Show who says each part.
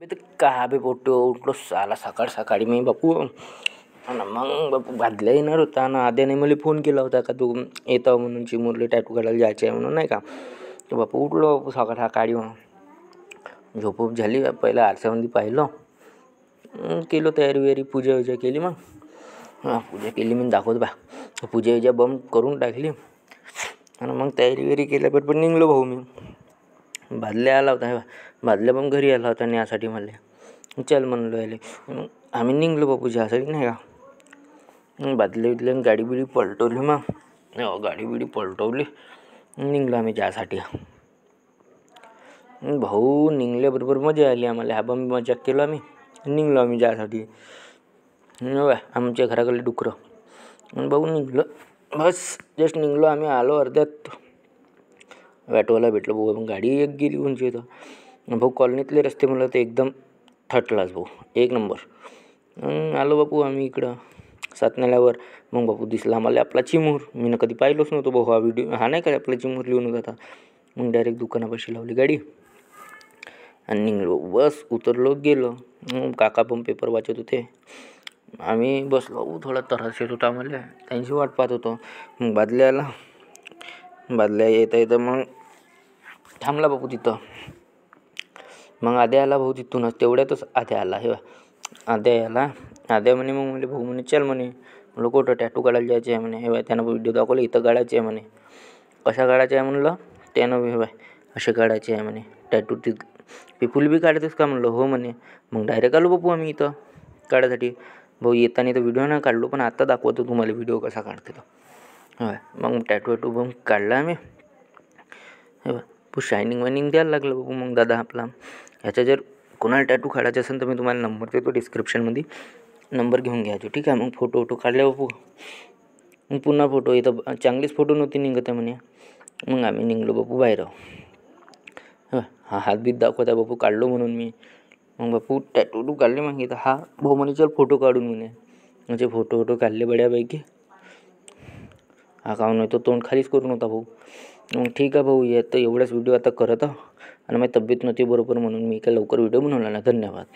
Speaker 1: बे तर का बे पोट्टो उठलो साला सकाळ सकाळी मी बापू. आणि मग बापू बादल्या येणार होता ना, आद्याने मला फोन केला होता का तू येतो म्हणून चिमुरले टॅटू काढायला जायचे आहे म्हणून नाही का. तर बापू उठलो बापू सकाळ सकाळी. झोप झाली. पहिलं आरशामध्ये पाहिलं, केलं तयारी वयारी, पूजा वूजा केली. मग पूजा केली मी दाखवतो बा. पूजा वूजा बंद करून टाकली आणि मग तयारी वयारी केल्याबरोबर निघलो भाऊ मी. बादल्या आला होता. बादल्या पण घरी आला होता न्यासाठी मला. चल म्हणलो याले. आम्ही निघलो बापू ज्यासाठी नाही का. बादल्या बिदल्या गाडी बिडी पलटवली. मग गाडी बिडी पलटवली, निघलो आम्ही ज्यासाठी. भाऊ निघल्याबरोबर मजा आली आम्हाला. हा बा मजाक केलो आम्ही. निघलो आम्ही ज्यासाठी. आमच्या घराकडे डुकरं. भाऊ निघलो बस. जस्ट निघलो आम्ही. आलो अर्ध्यात. ऑटोवाला भेटलो भाऊ. गाडी एक गेली म्हणजे तर भाऊ कॉलनीतले रस्ते म्हणलं तर एकदम थर्ड क्लास भाऊ, एक नंबर. आलो बापू आम्ही इकडं सातनाल्यावर. मग बापू दिसला आम्हाला आपला चिमूर. मी कधी पाहिलोच नव्हतो भाऊ हा व्हिडिओ. हा नाही का आपला चिमूर लिहून होता. मग डायरेक्ट दुकानापाशी लावली गाडी आणि निघलो. बस उतरलो गेलो. काका पण पेपर वाचत होते. आम्ही बसलो. थोडा त्रास येत होता आम्हाला, त्यांची वाट पाहत होतो. मग बादल्या आला. बादल्या येता येतं मग थांबला बापू तिथं. मग आद्या आला भाऊ तिथूनच. तेवढ्यातच आद्या आला. हे आद्या आला. आद्या म्हणे मग म्हणे भाऊ म्हणे चल म्हणे. म्हणलं कुठं टॅटू काढायला जायचे आहे म्हणे. हे बाय त्यानं व्हिडिओ दाखवला, इथं काढायचे आहे म्हणे. कशा काढायचे आहे म्हणलं. त्यानं हे बाय असे काढायचे आहे म्हणे टॅटू. पिपूल बी काढतेस का म्हणलं हो म्हणे. मग डायरेक्ट आलो बापू आम्ही इथं काढायसाठी. भाऊ येताना तर व्हिडिओ नाही काढलो, पण आता दाखवतो तुम्हाला व्हिडिओ कसा काढते तो. मग टॅटू वॅटू पण काढला आम्ही. हे बा शायनिंग वायनिंग द्यायला लागलं बाबू. मग दादा आपला ह्याचा जर कोणाला टॅटू काढायचा असेल तर मी तुम्हाला नंबर देतो डिस्क्रिप्शनमध्ये. नंबर घेऊन घ्यायचो ठीक आहे. मग फोटो वोटो काढले बापू. मग पुन्हा फोटो इथं चांगलीच फोटो नव्हती निघत आहे म्हणे. मग आम्ही निघलो बापू बाहेर. हा हात बीत दाखवत आहे बापू काढलो म्हणून मी. मग बापू टॅटू काढले. मग इथं हा भाऊ म्हणे चल फोटो काढून म्हणे. म्हणजे फोटो वोटो काढले बड्यापैकी. हा का नाही तो तोंड खालीच करून होता भाऊ. मग ठीक आहे भाऊ, येतं एवढाच व्हिडिओ आता करत आहो. आणि माझी तब्येत नव्हती बरोबर म्हणून मी काय लवकर व्हिडिओ बनवला नाही. धन्यवाद.